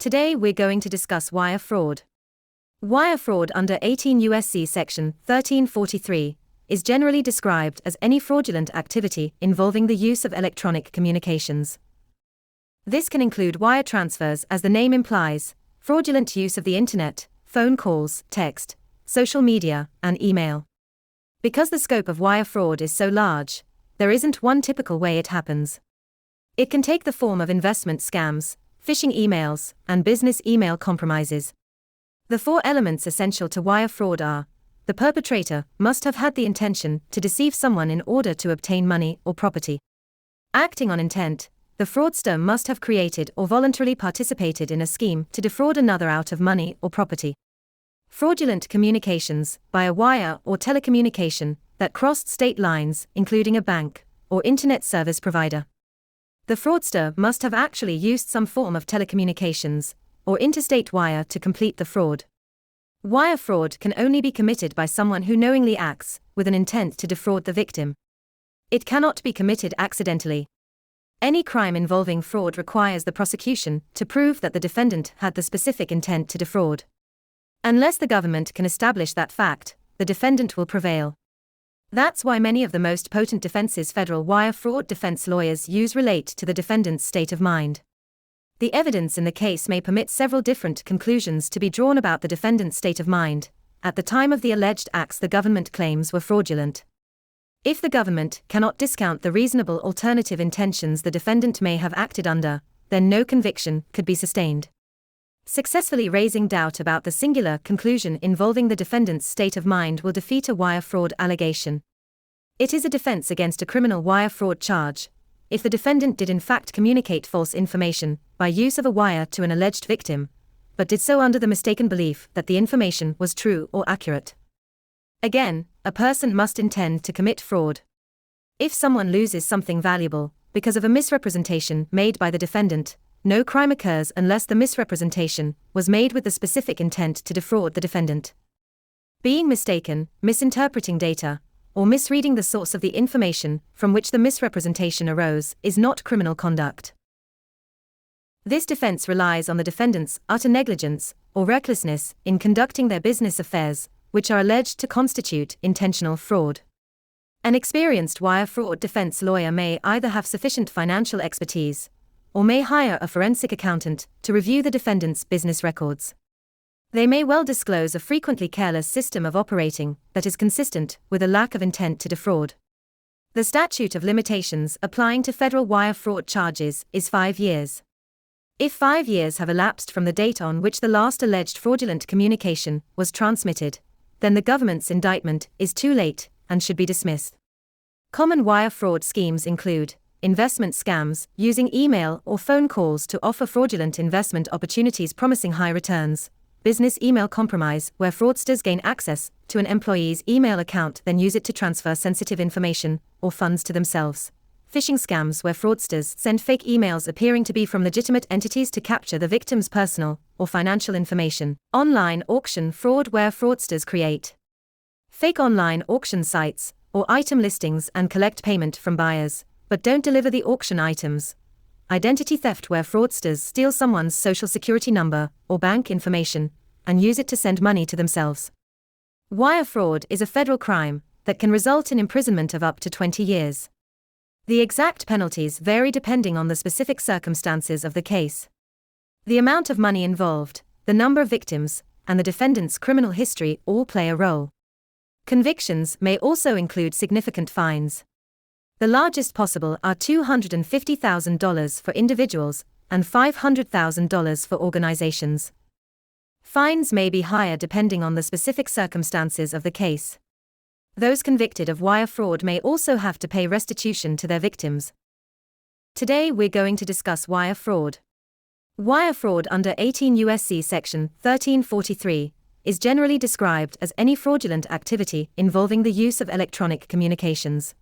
Today we're going to discuss wire fraud. Wire fraud under 18 U.S.C. Section 1343 is generally described as any fraudulent activity involving the use of electronic communications. This can include wire transfers, as the name implies, fraudulent use of the internet, phone calls, text, social media, and email. Because the scope of wire fraud is so large, there isn't one typical way it happens. It can take the form of investment scams, phishing emails, and business email compromises. The four elements essential to wire fraud are: the perpetrator must have had the intention to deceive someone in order to obtain money or property. Acting on intent, the fraudster must have created or voluntarily participated in a scheme to defraud another out of money or property. Fraudulent communications, by a wire or telecommunication, that crossed state lines, including a bank or internet service provider. The fraudster must have actually used some form of telecommunications or interstate wire to complete the fraud. Wire fraud can only be committed by someone who knowingly acts with an intent to defraud the victim. It cannot be committed accidentally. Any crime involving fraud requires the prosecution to prove that the defendant had the specific intent to defraud. Unless the government can establish that fact, the defendant will prevail. That's why many of the most potent defenses federal wire fraud defense lawyers use relate to the defendant's state of mind. The evidence in the case may permit several different conclusions to be drawn about the defendant's state of mind at the time of the alleged acts the government claims were fraudulent. If the government cannot discount the reasonable alternative intentions the defendant may have acted under, then no conviction could be sustained. Successfully raising doubt about the singular conclusion involving the defendant's state of mind will defeat a wire fraud allegation. It is a defense against a criminal wire fraud charge if the defendant did in fact communicate false information by use of a wire to an alleged victim, but did so under the mistaken belief that the information was true or accurate. Again, a person must intend to commit fraud. If someone loses something valuable because of a misrepresentation made by the defendant, no crime occurs unless the misrepresentation was made with the specific intent to defraud the defendant. Being mistaken, misinterpreting data, or misreading the source of the information from which the misrepresentation arose is not criminal conduct. This defense relies on the defendant's utter negligence or recklessness in conducting their business affairs, which are alleged to constitute intentional fraud. An experienced wire fraud defense lawyer may either have sufficient financial expertise or may hire a forensic accountant to review the defendant's business records. They may well disclose a frequently careless system of operating that is consistent with a lack of intent to defraud. The statute of limitations applying to federal wire fraud charges is 5 years. If 5 years have elapsed from the date on which the last alleged fraudulent communication was transmitted, then the government's indictment is too late and should be dismissed. Common wire fraud schemes include investment scams, using email or phone calls to offer fraudulent investment opportunities promising high returns; business email compromise, where fraudsters gain access to an employee's email account then use it to transfer sensitive information or funds to themselves; phishing scams, where fraudsters send fake emails appearing to be from legitimate entities to capture the victim's personal or financial information; online auction fraud, where fraudsters create fake online auction sites or item listings and collect payment from buyers, but don't deliver the auction items; identity theft, where fraudsters steal someone's social security number or bank information and use it to send money to themselves. Wire fraud is a federal crime that can result in imprisonment of up to 20 years. The exact penalties vary depending on the specific circumstances of the case. The amount of money involved, the number of victims, and the defendant's criminal history all play a role. Convictions may also include significant fines. The largest possible are $250,000 for individuals and $500,000 for organizations. Fines may be higher depending on the specific circumstances of the case. Those convicted of wire fraud may also have to pay restitution to their victims. Today we're going to discuss wire fraud. Wire fraud under 18 U.S.C. Section 1343 is generally described as any fraudulent activity involving the use of electronic communications.